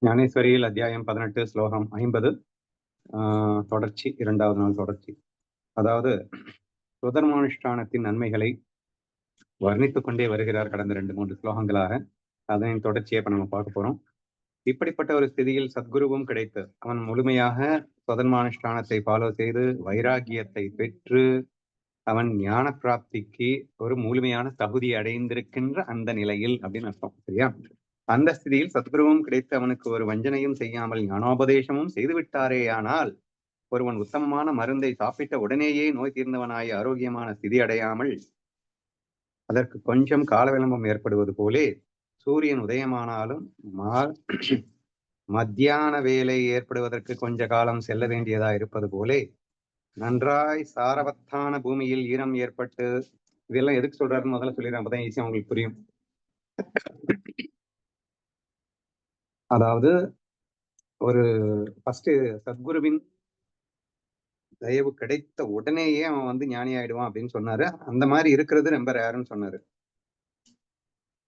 ஞானேஸ்வரியில் அத்தியாயம் 18 ஸ்லோகம் 50 தொடர்ச்சி, 2வது நாள் தொடர்ச்சி. அதாவது சுதர்மானுஷ்டானத்தின் நன்மைகளை வர்ணித்துக் கொண்டே வருகிறார் கடந்த 2-3 ஸ்லோகங்களாக. அதனின் தொடர்ச்சியை இப்ப நம்ம பார்க்க போறோம். இப்படிப்பட்ட ஒரு ஸ்திதியில் சத்குருவும் கிடைத்து அவன் முழுமையாக சுதர்மானுஷ்டானத்தை ஃபாலோ செய்து வைராகியத்தை பெற்று அவன் ஞான பிராப்திக்கு ஒரு முழுமையான தகுதி அடைந்திருக்கின்ற அந்த நிலையில் அப்படின்னு அர்த்தம். சரியா? அந்த ஸ்திதியில் சத்குருவும் கிடைத்து அவனுக்கு ஒரு வஞ்சனையும் செய்யாமல் ஞானோபதேசமும் செய்துவிட்டாரேயானால் ஒருவன் உத்தமமான மருந்தை சாப்பிட்ட உடனேயே நோய் தீர்ந்தவனாய் ஆரோக்கியமான ஸ்திதி அடையாமல் அதற்கு கொஞ்சம் கால விளம்பம் ஏற்படுவது போலே சூரியன் உதயமானாலும் மத்தியான வேலை ஏற்படுவதற்கு கொஞ்ச காலம் செல்ல வேண்டியதா இருப்பது போலே நன்றாய் சாரவத்தான பூமியில் ஈரம் ஏற்பட்டு, இதெல்லாம் எதுக்கு சொல்றாருன்னு முதல்ல சொல்லிடுறேன், அப்பதான் ஈஸியா உங்களுக்கு புரியும். அதாவது ஒரு ஃபர்ஸ்ட் சத்குருவின் தயவு கிடைத்த உடனேயே அவன் ஞானி ஆயிடுவான் அப்படின்னு சொன்னாரு. அந்த மாதிரி இருக்கிறது ரொம்ப ரேருன்னு சொன்னாரு.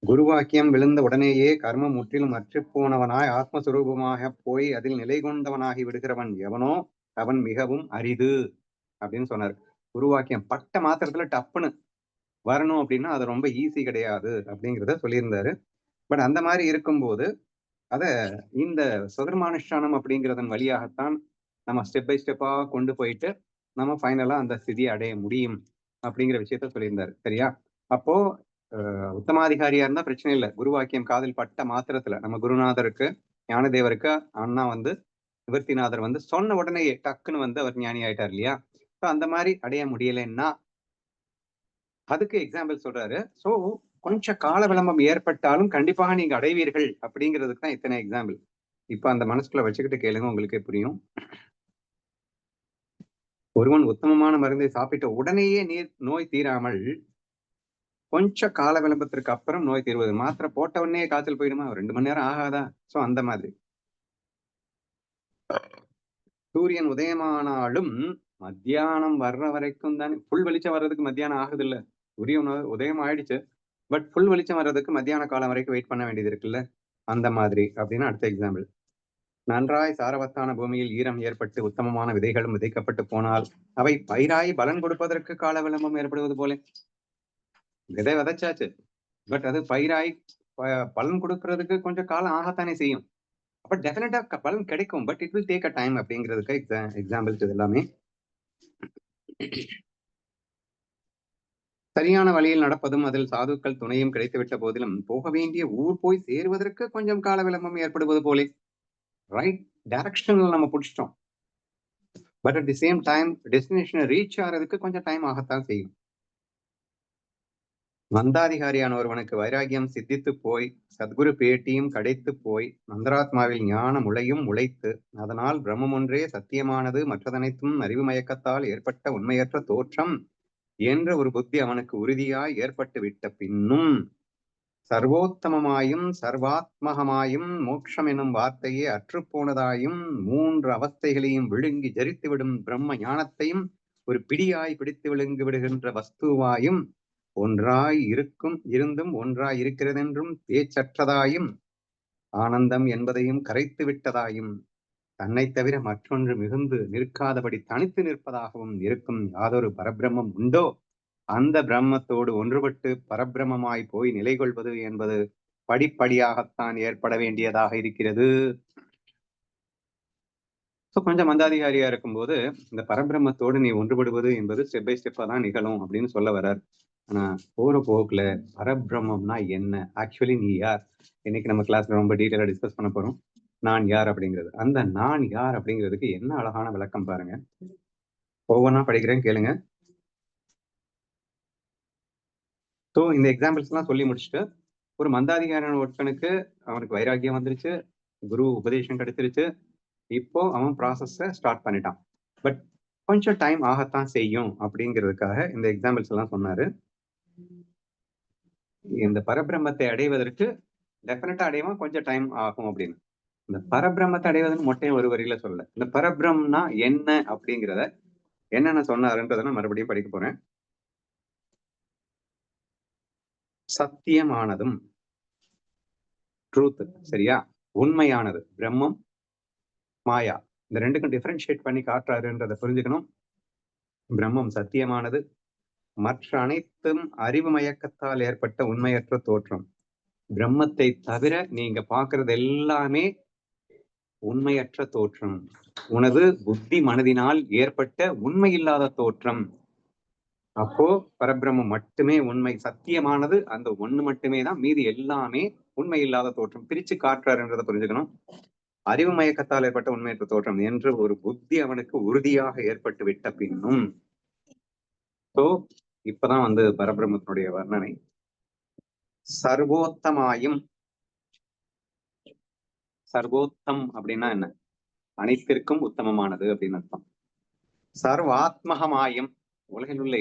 குருவாக்கியம் விழுந்த உடனேயே கர்மம் முற்றிலும் அற்று போனவனாய் ஆத்மஸ்வரூபமாக போய் அதில் நிலை கொண்டவனாகி விடுகிறவன் எவனோ அவன் மிகவும் அரிது அப்படின்னு சொன்னாரு. குருவாக்கியம் பட்ட மாத்திரத்துல டப்புன்னு வரணும் அப்படின்னா அது ரொம்ப ஈஸி கிடையாது அப்படிங்கிறத சொல்லியிருந்தாரு. பட் அந்த மாதிரி இருக்கும்போது அத இந்த சுதர்மானுஷ்டானம் அப்படிங்கிறதன் வழியாகத்தான் நம்ம ஸ்டெப் பை ஸ்டெப்பா கொண்டு போயிட்டு நம்ம ஃபைனலா அந்த ஸ்திதியை அடைய முடியும் அப்படிங்கிற விஷயத்த சொல்லியிருந்தாரு. சரியா? அப்போ உத்தமாதிகாரியா இருந்தா பிரச்சனை இல்லை. குருவாக்கியம் காதில் பட்ட மாத்திரத்துல நம்ம குருநாதருக்கு ஞானதேவருக்கு அண்ணா நிவர்த்திநாதர் சொன்ன உடனே டக்குன்னு அவர் ஞானி ஆயிட்டார் இல்லையா? ஸோ அந்த மாதிரி அடைய முடியலைன்னா அதுக்கு எக்ஸாம்பிள் சொல்றாரு. ஸோ கொஞ்சம் கால விளம்பம் ஏற்பட்டாலும் கண்டிப்பாக நீங்க அடைவீர்கள் அப்படிங்கிறதுக்கு தான் இத்தனை எக்ஸாம்பிள். இப்ப அந்த மனசுக்குள்ள வச்சுக்கிட்டு கேளுங்க, உங்களுக்கே புரியும். ஒருவன் உத்தமமான மருந்தை சாப்பிட்ட உடனேயே நோய் தீராமல் கொஞ்சம் கால விளம்பத்திற்கு அப்புறம் நோய் தீர்வது. மாத்திரை போட்ட உடனே காய்ச்சல் போயிடுமா? 2 மணி நேரம் ஆகாதா? சோ அந்த மாதிரி சூரியன் உதயமானாலும் மத்தியானம் வர்ற வரைக்கும் தானே. ஃபுல் வெளிச்சம் வர்றதுக்கு மத்தியானம் ஆகுது இல்ல. சூரியன் உதயம் ஆயிடுச்சு, பட் ஃபுல் வெளிச்சம் வர்றதுக்கு மத்தியான காலம் வரைக்கும் வெயிட் பண்ண வேண்டியது இருக்குல்ல. அந்த மாதிரி அப்படின்னு அடுத்த எக்ஸாம்பிள். நன்றாய் சாரவத்தான பூமியில் ஈரம் ஏற்பட்டு உத்தமமான விதைகளும் விதைக்கப்பட்டு போனால் அவை பயிராய் பலன் கொடுப்பதற்கு கால விளம்பம் ஏற்படுவது போல. விதை விதைச்சாச்சு, பட் அது பயிராய் பலன் கொடுக்கறதுக்கு கொஞ்சம் காலம் ஆகத்தானே செய்யும். அப்ப டெஃபினட்டா பலன் கிடைக்கும், but it will take a time அப்படிங்கிறதுக்கு எக்ஸாம்பிள்ஸ் இது எல்லாமே. சரியான வழியில் நடப்பதும் அதில் சாதுக்கள் துணையும் கிடைத்துவிட்ட போதிலும் போக வேண்டிய ஊர் போய் சேருவதற்கு கொஞ்சம் கால விளம்பம் ஏற்படுவது போலே. ரைட் டைரக்ஷன்ல நம்ம பிடிச்சிட்டோம், but at the same time டெஸ்டினேஷனை ரீச் ஆகிறதுக்கு கொஞ்சம் டைம் ஆகத்தான் செய்யும். மந்தாதிகாரியான ஒருவனுக்கு வைராகியம் சித்தித்து போய் சத்குரு பேட்டியும் கிடைத்து போய் மந்திராத்மாவில் ஞான முளையும் முளைத்து அதனால் பிரம்மம் ஒன்றே சத்தியமானது, மற்றதனைத்தும் அறிவு மயக்கத்தால் ஏற்பட்ட உண்மையற்ற தோற்றம் என்ற ஒரு புத்தி அவனுக்கு உறுதியாய் ஏற்பட்டு விட்ட பின்னும் சர்வோத்தமமாயும் சர்வாத்மகமாயும் மோட்சம் எனும் வார்த்தையே அற்றுப்போனதாயும் 3 அவஸ்தைகளையும் விழுங்கி ஜரித்துவிடும் பிரம்ம ஞானத்தையும் ஒரு பிடியாய் பிடித்து விழுங்கி விடுகின்ற வஸ்துவாயும் ஒன்றாய் இருந்தும் ஒன்றாய் இருக்கிறதென்றும் பேச்சற்றதாயும் ஆனந்தம் என்பதையும் கரைத்து விட்டதாயும் தன்னை தவிர மற்றொன்று மிகுந்து நிற்காதபடி தனித்து நிற்பதாகவும் இருக்கும் யாதொரு பரபிரம்மம் உண்டோ அந்த பிரம்மத்தோடு ஒன்றுபட்டு பரபிரமமாய் போய் நிலை கொள்வது என்பது படிப்படியாகத்தான் ஏற்பட வேண்டியதாக இருக்கிறது. கொஞ்சம் மந்தாதிகாரியா இருக்கும்போது இந்த பரபிரம்மத்தோடு நீ ஒன்றுபடுவது என்பது ஸ்டெப் பை ஸ்டெப்பா தான் நிகழும் அப்படின்னு சொல்ல வர்றார். ஆனா போற போக்குல பரபிரம்மம்னா என்ன, ஆக்சுவலி நீ யார், இன்னைக்கு நம்ம கிளாஸ்ல ரொம்ப டீட்டெயிலா டிஸ்கஸ் பண்ண போறோம். நான் யார் அப்படிங்கிறது. அந்த நான் யார் அப்படிங்கிறதுக்கு என்ன அழகான விளக்கம் பாருங்க. ஒவ்வொன்றா படிக்கிறேன், கேளுங்க. ஸோ இந்த எக்ஸாம்பிள்ஸ் எல்லாம் சொல்லி முடிச்சுட்டு ஒரு மந்தாதிகாரியான ஒருத்தனுக்கு அவனுக்கு வைராக்கியம் வந்துருச்சு, குரு உபதேசம் கிடைச்சிருச்சு, இப்போ அவன் ப்ராசஸ ஸ்டார்ட் பண்ணிட்டான். பட் கொஞ்சம் டைம் ஆகத்தான் செய்யும் அப்படிங்கிறதுக்காக இந்த எக்ஸாம்பிள்ஸ் எல்லாம் சொன்னாரு. இந்த பரபிரம்மத்தை அடைவதற்கு டெஃபினட்டா அடையவும் கொஞ்சம் டைம் ஆகும் அப்படின்னு. இந்த பரபிரம்மத்தை அடைவதுன்னு மொட்டையும் ஒரு வரியில சொல்லல. இந்த பரபிரம்னா என்ன அப்படிங்கிறத என்னென்ன சொன்னாருன்றத நான் மறுபடியும் படிக்க போறேன். சத்தியமானதும் ட்ரூத், சரியா, உண்மையானது. பிரம்மம், மாயா, இந்த ரெண்டுக்கும் டிஃபரன்ஷியேட் பண்ணி காட்டுறாருன்றதை புரிஞ்சுக்கணும். பிரம்மம் சத்தியமானது, மற்ற அனைத்தும் அறிவு மயக்கத்தால் ஏற்பட்ட உண்மையற்ற தோற்றம். பிரம்மத்தை தவிர நீங்க பாக்குறது எல்லாமே உண்மையற்ற தோற்றம். உனது புத்தி மனதினால் ஏற்பட்ட உண்மை இல்லாத தோற்றம். அப்போ பரபிரம்மம் மட்டுமே உண்மை, சத்தியமானது அந்த ஒண்ணு மட்டுமே தான், மீதி எல்லாமே உண்மை இல்லாத தோற்றம். பிரிச்சு காட்டுறாருன்றதை புரிஞ்சுக்கணும். அறிவு மயக்கத்தால் ஏற்பட்ட உண்மையற்ற தோற்றம் என்று ஒரு புத்தி அவனுக்கு உறுதியாக ஏற்பட்டு விட்ட பின்னும், சோ இப்பதான் பரபிரம்மத்தினுடைய வர்ணனை. சர்வோத்தமாயும், சர்வோத்தம் அப்படின்னா என்ன? அனைத்திற்கும் உத்தமமானது அப்படின்னு அர்த்தம். சர்வாத்மகமாயும், உலகில் உள்ள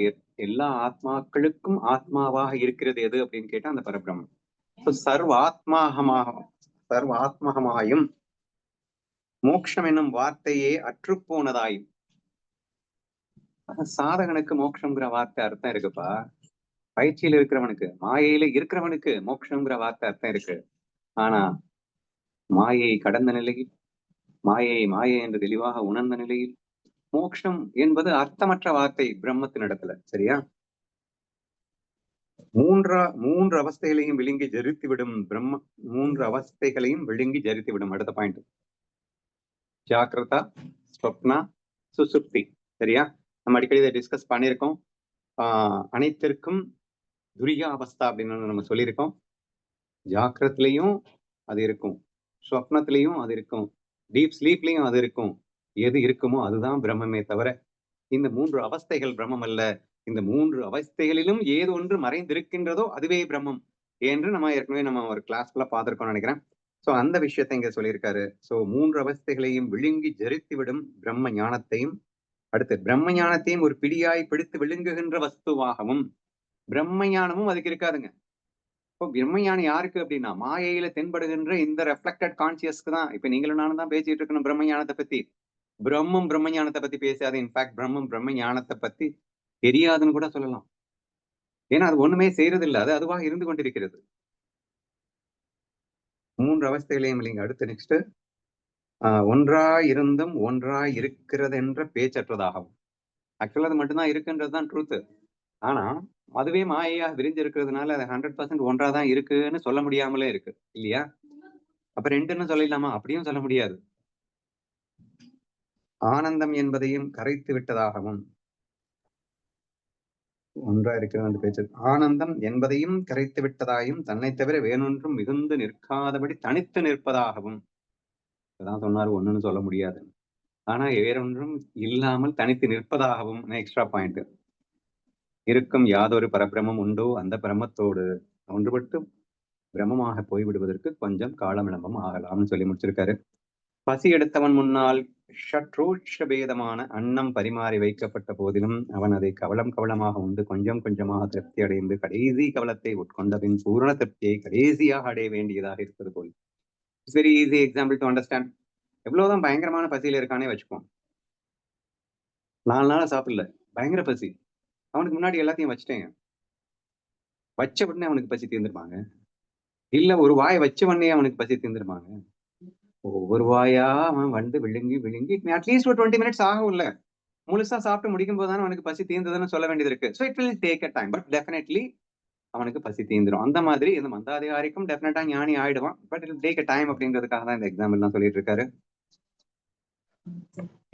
எல்லா ஆத்மாக்களுக்கும் ஆத்மாவாக இருக்கிறது எது அப்படின்னு கேட்டா அந்த பரபிரம்மம். சர்வாத்மகமாயும், மோட்சம் என்னும் வார்த்தையே அற்றுப்போனதாயும். சாதகனுக்கு மோட்சம்ங்கிற வார்த்தை அர்த்தம் இருக்குப்பா. பயிற்சியில் இருக்கிறவனுக்கு, மாயையில இருக்கிறவனுக்கு மோட்சம்ங்கிற வார்த்தை அர்த்தம் இருக்கு. ஆனா மாயை கடந்த நிலையில், மாயை என்று தெளிவாக உணர்ந்த நிலையில் மோட்சம் என்பது அர்த்தமற்ற வார்த்தை பிரம்மத்தினிடத்துல. சரியா? மூன்று அவஸ்தைகளையும் விழுங்கி ஜரித்து விடும் பிரம்ம, மூன்று அவஸ்தைகளையும் விழுங்கி ஜரித்து விடும். அடுத்த பாயிண்ட், ஜாக்கிரதா, ஸ்வப்னா, சுசுப்தி. சரியா? நம்ம அடிக்கடி இதை டிஸ்கஸ் பண்ணியிருக்கோம். அனைத்திற்கும் துரியா அவஸ்தா அப்படின்னு நம்ம சொல்லியிருக்கோம். ஜாக்கிரத்திலையும் அது இருக்கும், ஸ்வப்னத்திலையும் அது இருக்கும், டீப் ஸ்லீப்லையும் அது இருக்கும். எது இருக்குமோ அதுதான் பிரம்மமே தவிர இந்த மூன்று அவஸ்தைகள் பிரம்மம் அல்ல. இந்த மூன்று அவஸ்தைகளிலும் ஏது ஒன்று மறைந்திருக்கின்றதோ அதுவே பிரம்மம் என்று நம்ம ஏற்கனவே ஒரு கிளாஸ்ல பார்த்திருக்கோம்னு நினைக்கிறேன். சோ அந்த விஷயத்தை இங்க சொல்லியிருக்காரு. சோ மூன்று அவஸ்தைகளையும் விழுங்கி ஜரித்துவிடும் பிரம்ம ஞானத்தையும், அடுத்து பிரம்ம ஞானத்தையும் ஒரு பிடியாய் பிடித்து விழுங்குகின்ற வஸ்துவாகவும், பிரம்ம ஞானமும் அதுக்கு இருக்காதுங்க. இப்போ பிரம்மஞானம் யாருக்கு அப்படின்னா மாயையில தென்படுகின்ற இந்த ரெஃப்ளெக்டட் கான்சியஸ்க்கு தான். இப்ப நீங்களும் நானும் தான் பேசிட்டு இருக்கணும் பிரம்மஞானத்தை பத்தி. பிரம்மஞானத்தை பத்தி பேசாது. இன்ஃபேக்ட் பிரம்ம ஞானத்தை பத்தி தெரியாதுன்னு கூட சொல்லலாம். ஏன்னா அது ஒண்ணுமே செய்யறது இல்லை, அது அதுவாக இருந்து கொண்டிருக்கிறது. மூன்று அவஸ்தைகளையும் இல்லைங்க. அடுத்து நெக்ஸ்ட், ஒன்றாய் இருந்தும் ஒன்றாய் இருக்கிறது என்ற பேச்சற்றதாகவும். ஆக்சுவலா அது மட்டும்தான் இருக்குன்றதுதான் ட்ரூத். ஆனா அதுவே மாயையா விரிஞ்சு இருக்கிறதுனால அது 100% ஒன்றாதான் இருக்குன்னு சொல்ல முடியாமலே இருக்கு இல்லையா? அப்ப ரெண்டுன்னு சொல்லிடலாமா? அப்படியும் சொல்ல முடியாது. ஆனந்தம் என்பதையும் கரைத்து விட்டதாகவும், ஒன்றா இருக்கிறது பேச்சு. ஆனந்தம் என்பதையும் கரைத்து விட்டதாயும், தன்னை தவிர வேறொன்றும் மிகுந்து நிற்காதபடி தனித்து நிற்பதாகவும். அதான் சொன்னாரு, ஒண்ணுன்னு சொல்ல முடியாது, ஆனா வேறொன்றும் இல்லாமல் தனித்து நிற்பதாகவும். எக்ஸ்ட்ரா பாயிண்ட், இருக்கும் யாதொரு பரபிரமம் உண்டோ அந்த பிரம்மத்தோடு ஒன்றுபட்டு பிரம்மமாக போய்விடுவதற்கு கொஞ்சம் காலமிளம்பம் ஆகலாம்னு சொல்லி முடிச்சிருக்காரு. பசி எடுத்தவன் முன்னால் ஷட்ரோஷபேதமான அன்னம் பரிமாறி வைக்கப்பட்ட போதிலும் அவன் அதை கவளமாக உண்டு கொஞ்சம் கொஞ்சமாக திருப்தி அடைந்து கடைசி கவலத்தை உட்கொண்டபின் பூரண திருப்தியை கடைசியாக அடைய வேண்டியதாக இருப்பது போல். It's very easy example to understand. எவ்வளவுதான் பயங்கரமான பசியில இருக்கானே வச்சுப்போம், 4 நாளா சாப்பிடல, பயங்கர பசி, அவனுக்கு முன்னாடி எல்லாத்தையும் வச்சுட்டேன், வச்ச உடனே அவனுக்கு பசி தீர்ந்துருப்பாங்க? இல்ல ஒரு வாய் வச்ச உடனே அவனுக்கு பசி தீர்ந்துருப்பாங்க? ஒவ்வொரு வாயா அவன் விழுங்கி அட்லீஸ்ட் ஒரு 20 மினிட்ஸ் ஆகும்ல. முழுசா சாப்பிட்டு முடிக்கும் போதுதானே அவனுக்கு பசி தீர்ந்ததுன்னு சொல்ல வேண்டியது இருக்கு. So it will take a time, but definitely அவனுக்கு பசி தீர்ந்துடும். அந்த மாதிரி இந்த மந்தாதிகாரிக்கும் டெஃபினட்டா ஞானி ஆயிடுவான், but it take a time அப்படிங்கிறதுக்காக தான் இந்த எக்ஸாம்பிள் எல்லாம் சொல்லிட்டு இருக்காரு.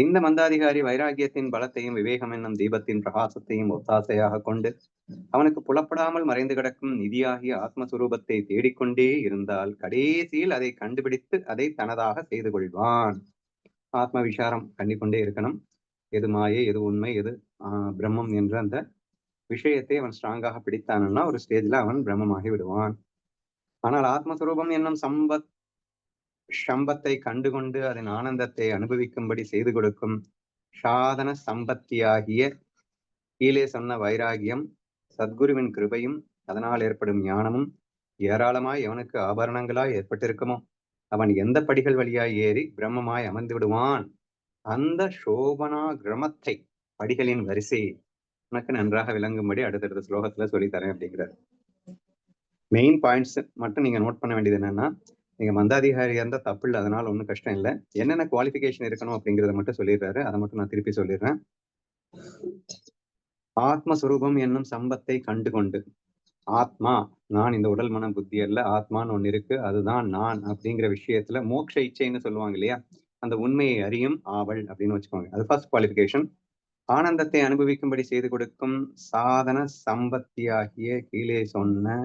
இந்த மந்தாதிகாரி வைராகியத்தின் பலத்தையும் விவேகம் என்னும் தீபத்தின் பிரகாசத்தையும் ஒத்தாசையாக கொண்டு அவனுக்கு புலப்படாமல் மறைந்து கிடக்கும் நிதியாகிய ஆத்மஸ்வரூபத்தை தேடிக்கொண்டே இருந்தால் கடைசியில் அதை கண்டுபிடித்து அதை தனதாக செய்து கொள்வான். ஆத்ம விசாரம் பண்ணிக்கொண்டே இருக்கணும். எது மாயை, எது உண்மை, எது பிரம்மம் என்ற அந்த விஷயத்தை அவன் ஸ்ட்ராங்காக பிடித்தானா ஒரு ஸ்டேஜ்ல அவன் பிரம்மமாகி விடுவான். ஆனால் ஆத்மஸ்வரூபம் என்னும் சம்பத்தை கண்டுகொண்டு அதன் ஆனந்தத்தை அனுபவிக்கும்படி செய்து கொடுக்கும் சாதன சம்பத்தியாகிய கீழே சொன்ன வைராகியம், சத்குருவின் கிருபையும் அதனால் ஏற்படும் ஞானமும் ஏராளமாய் எவனுக்கு ஆபரணங்களாய் ஏற்பட்டிருக்குமோ அவன் எந்த படிகள் வழியாய் ஏறி பிரம்மமாய் அமர்ந்து விடுவான். அந்த சோபனா கிரமத்தை, படிகளின் வரிசையை உனக்கு நன்றாக விளங்கும்படி அடுத்தடுத்த ஸ்லோகத்துல சொல்லித்தரேன் அப்படிங்கிறார். மெயின் பாயிண்ட்ஸ் மட்டும் நீங்க நோட் பண்ண வேண்டியது என்னன்னா, நீங்க மந்தாதிகாரியா இருந்தா தப்பு இல்லை, அதனால ஒன்றும் கஷ்டம் இல்லை. என்னென்ன குவாலிஃபிகேஷன் இருக்கணும் அப்படிங்கிறத மட்டும் சொல்லிடுறாரு. அதை மட்டும் நான் திருப்பி சொல்லிடுறேன். ஆத்மஸ்வரூபம் என்னும் சம்பத்தை கண்டு கொண்டு, ஆத்மா நான் இந்த உடல் மனம் புத்தி அல்ல, ஆத்மான்னு ஒண்ணு இருக்கு, அதுதான் நான் அப்படிங்கிற விஷயத்துல மோட்ச இச்சைன்னு சொல்லுவாங்க இல்லையா, அந்த உண்மையை அறியும் ஆவல் அப்படின்னு வச்சுக்கோங்க. அது ஃபர்ஸ்ட் குவாலிஃபிகேஷன். ஆனந்தத்தை அனுபவிக்கும்படி செய்து கொடுக்கும் சாதன சம்பத்தியாகிய கீழே சொன்ன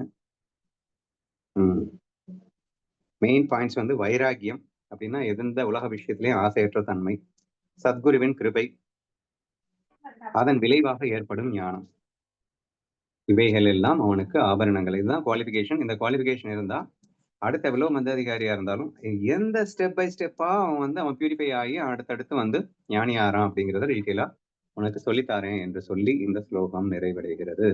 மெயின் பாயிண்ட்ஸ் வந்து வைராகியம் அப்படின்னா எந்த உலக விஷயத்திலையும் ஆசையற்ற தன்மை, சத்குருவின் கிருபை, அதன் விளைவாக ஏற்படும் ஞானம், இவைகள் எல்லாம் அவனுக்கு ஆபரணங்கள். இதுதான் குவாலிஃபிகேஷன். இந்த குவாலிஃபிகேஷன் இருந்தா அடுத்த எவ்வளவு மந்தாதிகாரியா இருந்தாலும் எந்த ஸ்டெப் பை ஸ்டெப்பா அவன் வந்து அவன் பியூரிஃபை ஆகி அடுத்தடுத்து வந்து ஞானி ஆறான் அப்படிங்கிறத டீட்டெயிலா உனக்கு சொல்லித்தாரேன் என்று சொல்லி இந்த ஸ்லோகம் நிறைவடைகிறது.